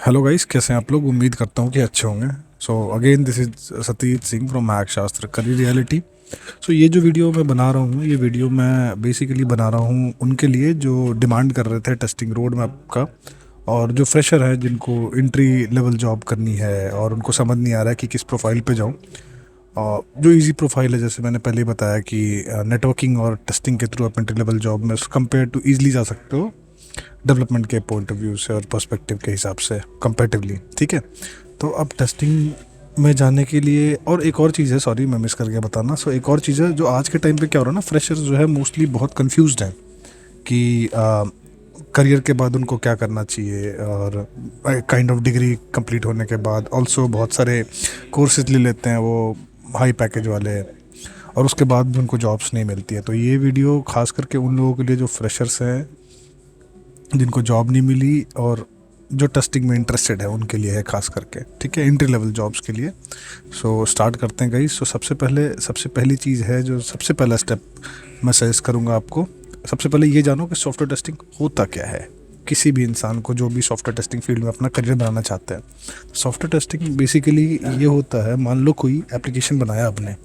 Hello guys, कैसे हैं आप लोग। उम्मीद करता हूँ कि अच्छे होंगे। So again this is Satish Singh from मैक शास्त्र करियर रियलिटी। सो ये जो वीडियो मैं बना रहा हूँ, ये वीडियो मैं बेसिकली बना रहा हूँ उनके लिए जो डिमांड कर रहे थे टेस्टिंग रोड मैप का, और जो फ्रेशर है जिनको एंट्री लेवल जॉब करनी है और उनको समझ नहीं आ रहा है कि किस प्रोफाइल पे जाऊँ। और जो इजी प्रोफाइल है, जैसे मैंने पहले बताया कि नेटवर्किंग और टेस्टिंग के थ्रू आप एंट्री लेवल जॉब में कंपेयर टू ईजिली जा सकते हो, डेवलपमेंट के पॉइंट ऑफ व्यू से और पर्सपेक्टिव के हिसाब से कंपेरेटिवली। ठीक है, तो अब टेस्टिंग में जाने के लिए, और एक और चीज़ है, सॉरी मैं मिस कर गया बताना। सो एक और चीज़ है जो आज के टाइम पे क्या हो रहा है ना, फ्रेशर्स जो है मोस्टली बहुत कंफ्यूज्ड हैं कि करियर के बाद उनको क्या करना चाहिए, और काइंड ऑफ डिग्री कंप्लीट होने के बाद ऑल्सो बहुत सारे कोर्सेज ले लेते हैं वो हाई पैकेज वाले, और उसके बाद भी उनको जॉब्स नहीं मिलती है। तो ये वीडियो खास करके उन लोगों के लिए जो फ्रेशर्स हैं, जिनको जॉब नहीं मिली और जो टेस्टिंग में इंटरेस्टेड है, उनके लिए है खास करके। ठीक है, एंट्री लेवल जॉब्स के लिए। सो स्टार्ट करते हैं गाइस। सो सबसे पहली चीज़ है, जो सबसे पहला स्टेप मैं सजेस्ट करूँगा आपको, सबसे पहले ये जानो कि सॉफ्टवेयर टेस्टिंग होता क्या है। किसी भी इंसान को जो भी सॉफ्टवेयर टेस्टिंग फील्ड में अपना करियर बनाना चाहते हैं, सॉफ्टवेयर टेस्टिंग बेसिकली ये होता है, मान लो कोई एप्लीकेशन बनाया आपने,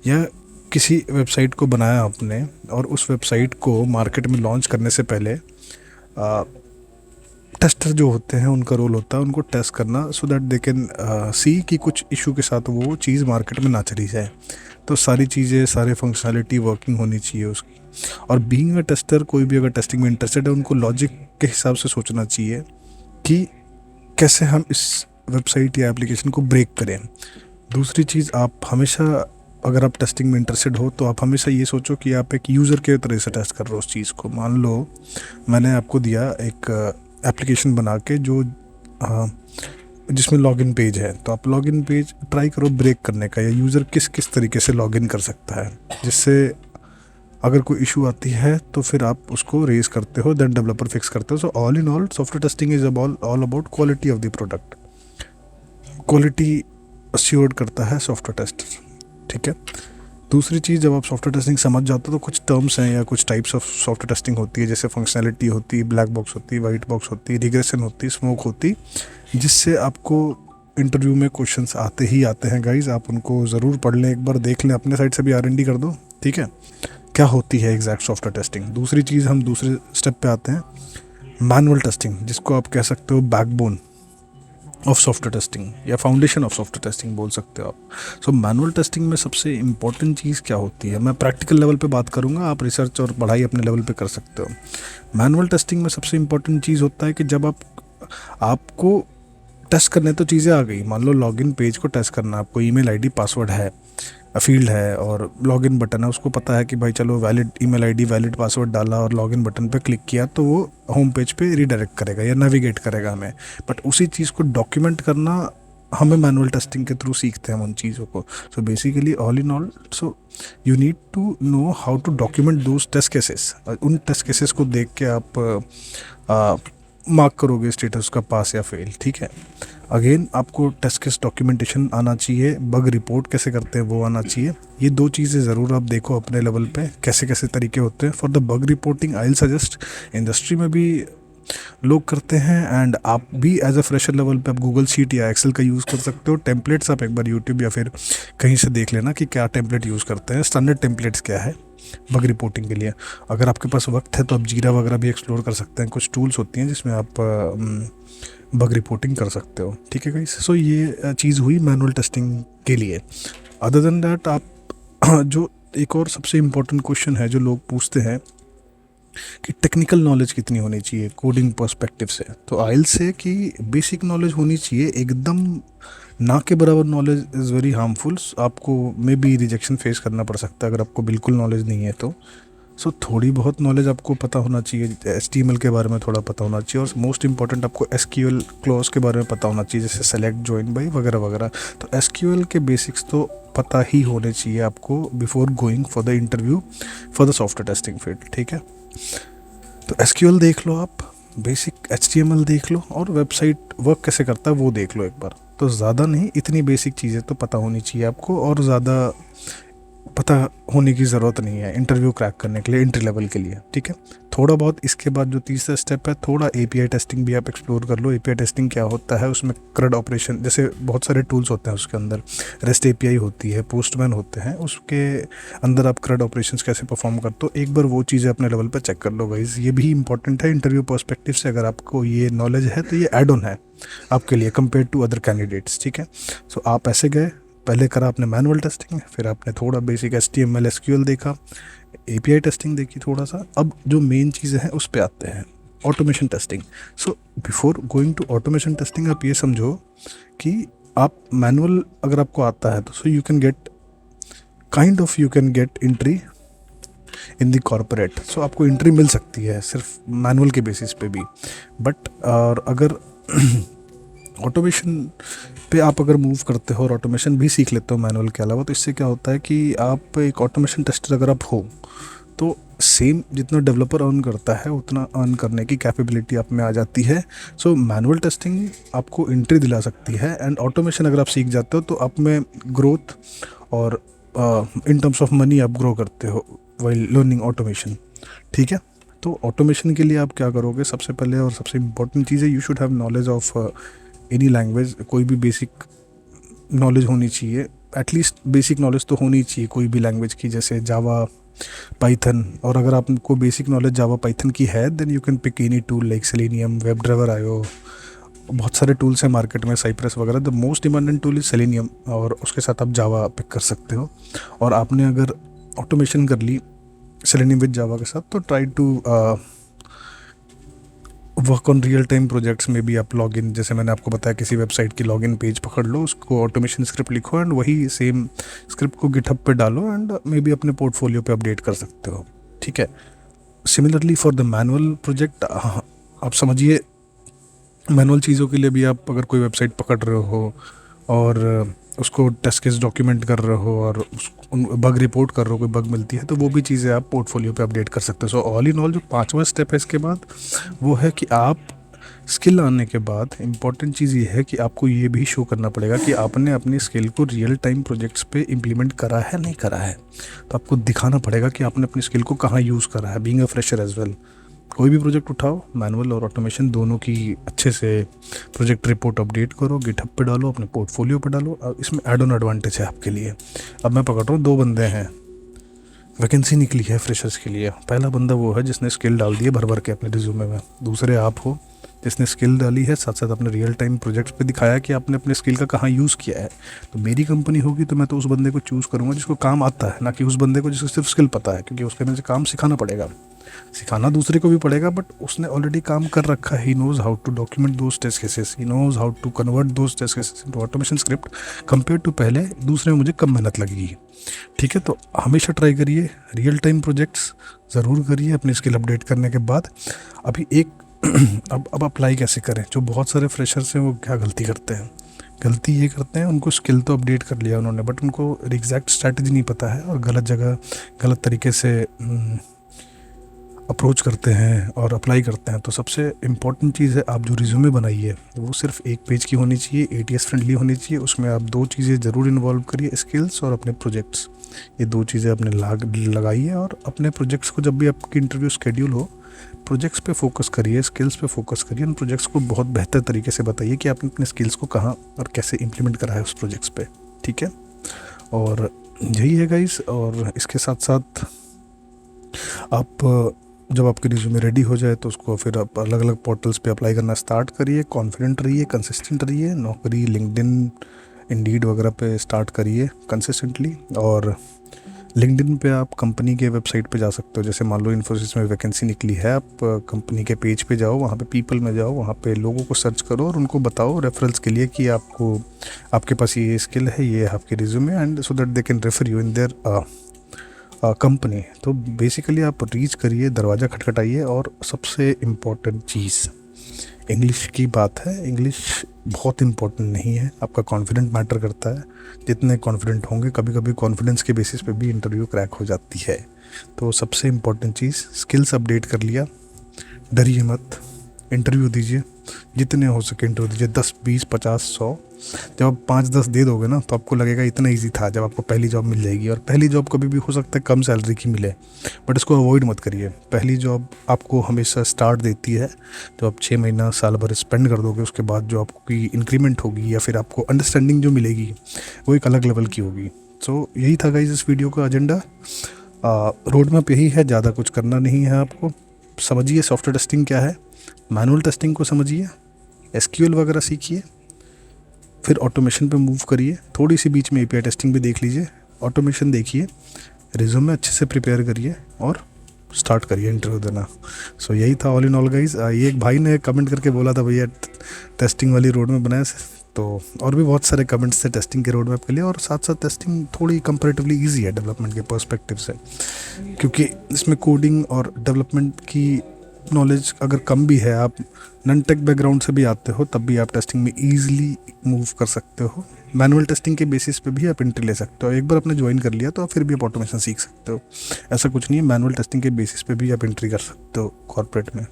या किसी वेबसाइट को बनाया आपने, और उस वेबसाइट को मार्केट में लॉन्च करने से पहले टेस्टर जो होते हैं उनका रोल होता है उनको टेस्ट करना, so that they can see कि कुछ इशू के साथ वो चीज़ मार्केट में ना चली जाए। तो सारी चीज़ें, सारे फंक्शनैलिटी वर्किंग होनी चाहिए उसकी। और बीइंग अ टेस्टर, कोई भी अगर टेस्टिंग में इंटरेस्टेड है, उनको लॉजिक के हिसाब से सोचना चाहिए कि कैसे हम इस वेबसाइट या एप्लीकेशन को ब्रेक करें। दूसरी चीज़, आप हमेशा, अगर आप टेस्टिंग में इंटरेस्टेड हो तो आप हमेशा ये सोचो कि आप एक यूज़र के तरह से टेस्ट कर रहे हो उस चीज़ को। मान लो मैंने आपको दिया एक एप्लीकेशन बना के जो जिसमें लॉगिन पेज है, तो आप लॉगिन पेज ट्राई करो ब्रेक करने का, या यूज़र किस किस तरीके से लॉगिन कर सकता है, जिससे अगर कोई इशू आती है तो फिर आप उसको रेज करते हो, देन डेवलपर फिक्स करते हो। So all in all software testing is all about quality of the product. Quality assured करता है सॉफ्टवेयर टेस्टर। ठीक है, दूसरी चीज़, जब आप सॉफ्टवेयर टेस्टिंग समझ जाते हो तो कुछ टर्म्स हैं या कुछ टाइप्स ऑफ सॉफ्टवेयर टेस्टिंग होती है, जैसे फंक्शनैलिटी होती है, ब्लैक बॉक्स होती है, वाइट बॉक्स होती है, रिग्रेशन होती है, स्मोक होती है, जिससे आपको इंटरव्यू में क्वेश्चंस आते ही आते हैं गाइज। आप उनको ज़रूर पढ़ लें, एक बार देख लें, अपने साइड से भी R&D कर दो। ठीक है, क्या होती है एग्जैक्ट सॉफ्टवेयर टेस्टिंग। दूसरी चीज़, हम दूसरे स्टेप पे आते हैं, मैनुअल टेस्टिंग, जिसको आप कह सकते हो बैकबोन ऑफ सॉफ्टवेयर टेस्टिंग या फाउंडेशन ऑफ सॉफ्टवेयर टेस्टिंग बोल सकते हो आप। सो मैनुअल टेस्टिंग में सबसे इम्पॉर्टेंट चीज़ क्या होती है, मैं प्रैक्टिकल लेवल पे बात करूँगा, आप रिसर्च और पढ़ाई अपने लेवल पे कर सकते हो। मैनुअल टेस्टिंग में सबसे इम्पॉर्टेंट चीज़ होता है कि जब आपको टेस्ट करने तो चीज़ें आ गई, मान लो लॉगिन पेज को टेस्ट करना, आपको ईमेल आईडी पासवर्ड है, फील्ड है, और लॉगिन बटन है, उसको पता है कि भाई चलो valid email ID valid password डाला और लॉगिन बटन पे क्लिक किया तो वो होम पेज पे रीडायरेक्ट करेगा या नेविगेट करेगा हमें। बट उसी चीज़ को डॉक्यूमेंट करना हमें मैनुअल टेस्टिंग के थ्रू सीखते हैं हम उन चीज़ों को। So basically all in all, so you need to know how to document those test cases. उन टेस्ट केसेस को देख के आप मार्क करोगे स्टेटस का पास या फेल। ठीक है, अगेन आपको टेस्ट केस डॉक्यूमेंटेशन आना चाहिए, बग रिपोर्ट कैसे करते हैं वो आना चाहिए। ये दो चीज़ें ज़रूर आप देखो अपने लेवल पे कैसे कैसे तरीके होते हैं। For the bug reporting I will suggest, industry में भी लोग करते हैं, एंड आप भी एज अ फ्रेशर लेवल पे आप गूगल शीट या एक्सेल का यूज़ कर सकते हो। टेम्पलेट्स आप एक बार यूट्यूब या फिर कहीं से देख लेना कि क्या टेम्पलेट यूज़ करते हैं, स्टैंडर्ड टेम्पलेट्स क्या है बग रिपोर्टिंग के लिए। अगर आपके पास वक्त है तो आप जीरा वगैरह भी एक्सप्लोर कर सकते हैं, कुछ टूल्स होती हैं जिसमें आप बग रिपोर्टिंग कर सकते हो। ठीक है गाइस, सो ये चीज़ हुई मैनुअल टेस्टिंग के लिए। अदर देन दैट, आप जो एक और सबसे इम्पोर्टेंट क्वेश्चन है जो लोग पूछते हैं कि टेक्निकल नॉलेज कितनी होनी चाहिए कोडिंग पर्सपेक्टिव से, तो आइल से कि बेसिक नॉलेज होनी चाहिए। एकदम ना के बराबर नॉलेज इज़ वेरी हार्मफुल, आपको मे बी रिजेक्शन फेस करना पड़ सकता है अगर आपको बिल्कुल नॉलेज नहीं है तो। सो थोड़ी बहुत नॉलेज आपको पता होना चाहिए, HTML के बारे में थोड़ा पता होना चाहिए, और मोस्ट इंपॉर्टेंट आपको SQL क्लॉज के बारे में पता होना चाहिए, जैसे सेलेक्ट, ज्वाइन बाई वगैरह वगैरह। तो SQL के बेसिक्स तो पता ही होने चाहिए आपको before going for the interview for the software testing field. ठीक है, तो SQL देख लो आप, बेसिक HTML देख लो, और वेबसाइट वर्क कैसे करता है वो देख लो एक बार। तो ज़्यादा नहीं, इतनी बेसिक चीज़ें तो पता होनी चाहिए आपको, और ज़्यादा पता होने की ज़रूरत नहीं है इंटरव्यू क्रैक करने के लिए, एंट्री लेवल के लिए, ठीक है। थोड़ा बहुत इसके बाद जो तीसरा स्टेप है, थोड़ा एपीआई टेस्टिंग भी आप एक्सप्लोर कर लो। एपीआई टेस्टिंग क्या होता है, उसमें CRUD ऑपरेशन जैसे बहुत सारे टूल्स होते हैं उसके अंदर, रेस्ट एपीआई होती है, पोस्टमैन होते हैं, उसके अंदर आप CRUD ऑपरेशंस कैसे परफॉर्म करते हो, एक बार वो चीज़ें अपने लेवल पर चेक कर लो गाइज। ये भी इंपॉर्टेंट है इंटरव्यू पर्सपेक्टिव से, अगर आपको ये नॉलेज है तो ये एड ऑन है आपके लिए कंपेयर टू अदर कैंडिडेट्स, ठीक है। सो आप ऐसे गए, पहले करा आपने मैनुअल टेस्टिंग, फिर आपने थोड़ा बेसिक HTML SQL देखा, एपीआई टेस्टिंग देखी थोड़ा सा। अब जो मेन चीज़ें हैं उस पे आते हैं, automation testing. So before going to automation testing आप ये समझो कि आप मैनुअल अगर आपको आता है तो so you can get you can get entry in the corporate. So आपको एंट्री मिल सकती है सिर्फ मैनुअल के बेसिस पे भी, बट और अगर ऑटोमेशन पे आप अगर मूव करते हो और ऑटोमेशन भी सीख लेते हो मैनुअल के अलावा, तो इससे क्या होता है कि आप एक ऑटोमेशन टेस्टर अगर आप हो तो सेम जितना डेवलपर अर्न करता है उतना अर्न करने की कैपेबिलिटी आप में आ जाती है। सो मैनुअल टेस्टिंग आपको एंट्री दिला सकती है, एंड ऑटोमेशन अगर आप सीख जाते हो तो आप में ग्रोथ और इन टर्म्स ऑफ मनी आप ग्रो करते हो वाइल लर्निंग ऑटोमेशन, ठीक है। तो ऑटोमेशन के लिए आप क्या करोगे, सबसे पहले और सबसे इम्पोर्टेंट चीज़ है, you should have knowledge of any language. कोई भी बेसिक नॉलेज होनी चाहिए, एटलीस्ट बेसिक नॉलेज तो होनी चाहिए कोई भी लैंग्वेज की, जैसे जावा, पाइथन। और अगर आपको बेसिक नॉलेज जावा पाइथन की है then you can pick any tool like Selenium, web driver IO, बहुत सारे टूल्स हैं मार्केट में, साइप्रस वगैरह। The most demanded tool is Selenium, और उसके साथ आप जावा पिक कर सकते हो। और आपने अगर ऑटोमेशन कर ली सेलेनियम विद जावा के साथ, तो try to work on real time projects में भी आप लॉगिन, जैसे मैंने आपको बताया किसी वेबसाइट की लॉगिन पेज पकड़ लो, उसको ऑटोमेशन स्क्रिप्ट लिखो एंड वही सेम स्क्रिप्ट को गिटहब पे डालो एंड मे बी अपने पोर्टफोलियो पे अपडेट कर सकते हो, ठीक है। Similarly for the manual project, आप समझिए मैनुअल चीज़ों के लिए भी आप अगर कोई वेबसाइट पकड़ रहे हो और उसको टेस्ट केस डॉक्यूमेंट कर रहे हो और बग रिपोर्ट कर रहे हो, कोई बग मिलती है तो वो भी चीज़ें आप पोर्टफोलियो पे अपडेट कर सकते हो। सो ऑल इन ऑल जो पांचवा स्टेप है इसके बाद वो है कि आप स्किल आने के बाद इम्पॉर्टेंट चीज़ ये है कि आपको ये भी शो करना पड़ेगा कि आपने अपनी स्किल को रियल टाइम प्रोजेक्ट्स पे इम्प्लीमेंट करा है नहीं करा है। तो आपको दिखाना पड़ेगा कि आपने अपनी स्किल को कहाँ यूज़ करा है, being a fresher as well. कोई भी प्रोजेक्ट उठाओ, मैनुअल और ऑटोमेशन दोनों की अच्छे से प्रोजेक्ट रिपोर्ट अपडेट करो, गिटहब पे डालो, अपने पोर्टफोलियो पे डालो। इसमें एड ऑन एडवांटेज है आपके लिए। अब मैं पकड़ रहा हूँ, 2 बंदे हैं, वैकेंसी निकली है फ्रेशर्स के लिए। पहला बंदा वो है जिसने स्किल डाल दी है भर भर के अपने रिज्यूमे में, दूसरे आप हो जिसने स्किल डाली है, साथ साथ अपने रियल टाइम प्रोजेक्ट्स पे दिखाया कि आपने अपने स्किल का कहाँ यूज़ किया है। तो मेरी कंपनी होगी तो मैं तो उस बंदे को चूज़ करूँगा जिसको काम आता है, ना कि उस बंदे को जिसको सिर्फ स्किल पता है, क्योंकि उसके मुझे काम सिखाना पड़ेगा। सिखाना दूसरे को भी पड़ेगा, बट उसने ऑलरेडी काम कर रखा है। He knows how to document those test cases, he knows how to convert those test cases into automation script, compare to पहले दूसरे में मुझे कम मेहनत लगेगी, ठीक है। तो हमेशा ट्राई करिए, रियल टाइम प्रोजेक्ट्स ज़रूर करिए अपनी स्किल अपडेट करने के बाद। अभी एक अब अप्लाई कैसे करें, जो बहुत सारे फ्रेशर्स हैं वो क्या गलती करते हैं, गलती ये करते हैं उनको स्किल तो अपडेट कर लिया उन्होंने, बट उनको एग्जैक्ट स्ट्रैटेजी नहीं पता है और गलत जगह गलत तरीके से अप्रोच करते हैं और अप्लाई करते हैं। तो सबसे इम्पॉर्टेंट चीज़ है, आप जो रिज्यूमे बनाइए वो सिर्फ 1 पेज की होनी चाहिए, ATS फ्रेंडली होनी चाहिए। उसमें आप 2 चीज़ें ज़रूर इन्वॉल्व करिए, स्किल्स और अपने प्रोजेक्ट्स। ये 2 चीज़ें अपने लगाइए और अपने प्रोजेक्ट्स को जब भी आपकी इंटरव्यू शेड्यूल हो, प्रोजेक्ट्स पे फोकस करिए, स्किल्स पे फोकस करिए। उन प्रोजेक्ट्स को बहुत बेहतर तरीके से बताइए कि आपने अपने स्किल्स को कहाँ और कैसे इम्प्लीमेंट करा है उस प्रोजेक्ट्स पे, ठीक है। और यही है गाइस। और इसके साथ साथ आप जब आपकी रिज्यूमे रेडी हो जाए तो उसको फिर आप अलग अलग पोर्टल्स पे अप्लाई करना स्टार्ट करिए। कॉन्फिडेंट रहिए, कंसिस्टेंट रहिए। नौकरी, लिंक्डइन, इंडीड वगैरह पे स्टार्ट करिए कंसिस्टेंटली। और लिंक्डइन पे आप कंपनी के वेबसाइट पे जा सकते हो, जैसे मान लो इन्फोसिस में वैकेंसी निकली है, आप कंपनी के पेज पे जाओ, वहाँ पे पीपल में जाओ, वहाँ पे लोगों को सर्च करो और उनको बताओ रेफरल्स के लिए कि आपके पास ये स्किल है, ये है आपके resume, and so that they can refer you in their company. तो बेसिकली आप रीच करिए, दरवाज़ा खटखटाइए। और सबसे इम्पॉर्टेंट चीज़ इंग्लिश की बात है। इंग्लिश बहुत इम्पोर्टेंट नहीं है, आपका कॉन्फिडेंट मैटर करता है। जितने कॉन्फिडेंट होंगे, कभी कभी कॉन्फिडेंस के बेसिस पे भी इंटरव्यू क्रैक हो जाती है। तो सबसे इम्पॉर्टेंट चीज़, स्किल्स अपडेट कर लिया, डरिए मत, इंटरव्यू दीजिए, जितने हो सके इंटरव्यू दीजिए, 10 20 50 100। जब आप 5-10 दे दोगे ना तो आपको लगेगा इतना इजी था जब आपको पहली जॉब मिल जाएगी। और पहली जॉब कभी भी हो सकता है कम सैलरी की मिले, बट इसको अवॉइड मत करिए। पहली जॉब आपको हमेशा स्टार्ट देती है, तो आप 6 महीना साल भर स्पेंड कर दोगे, उसके बाद जो आपकी इंक्रीमेंट होगी या फिर आपको अंडरस्टैंडिंग जो मिलेगी वो एक अलग लेवल की होगी। सो यही था गाइस इस वीडियो का एजेंडा। रोड मैप यही है, ज़्यादा कुछ करना नहीं है आपको। समझिए सॉफ्टवेयर टेस्टिंग क्या है, मैनुअल टेस्टिंग को समझिए, एसक्यूएल वगैरह सीखिए, फिर ऑटोमेशन पे मूव करिए। थोड़ी सी बीच में एपीआई टेस्टिंग भी देख लीजिए, ऑटोमेशन देखिए, रिज्यूमे अच्छे से प्रिपेयर करिए और स्टार्ट करिए इंटरव्यू देना। सो यही था ऑल इन ऑल गाइज। ये एक भाई ने कमेंट करके बोला था भैया टेस्टिंग वाली रोड मैप बनाए, तो और भी बहुत सारे कमेंट्स थे टेस्टिंग के रोड मैप के लिए। और साथ साथ टेस्टिंग थोड़ी कंपैरेटिवली इजी है डेवलपमेंट के पर्सपेक्टिव से, क्योंकि इसमें कोडिंग और डेवलपमेंट की नॉलेज अगर कम भी है, आप नॉन टेक बैकग्राउंड से भी आते हो, तब भी आप टेस्टिंग में ईजिली मूव कर सकते हो। मैनुअल टेस्टिंग के बेसिस पे भी आप एंट्री ले सकते हो। एक बार आपने ज्वाइन कर लिया तो फिर भी आप ऑटोमेशन सीख सकते हो, ऐसा कुछ नहीं है। मैनुअल टेस्टिंग के बेसिस पे भी आप एंट्री कर सकते हो कॉर्पोरेट में।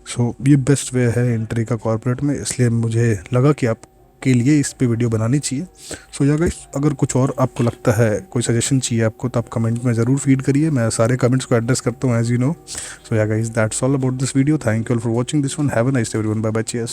सो ये बेस्ट वे है एंट्री का कॉर्पोरेट में, इसलिए मुझे लगा कि आप के लिए इस पे वीडियो बनानी चाहिए। सो या गाइस, अगर कुछ और आपको लगता है, कोई सजेशन चाहिए आपको, तो आप कमेंट में ज़रूर फीड करिए। मैं सारे कमेंट्स को एड्रेस करता हूँ as you know. So yeah guys, that's all about this video. Thank you all for watching this one. Have a nice day everyone. Bye bye, cheers.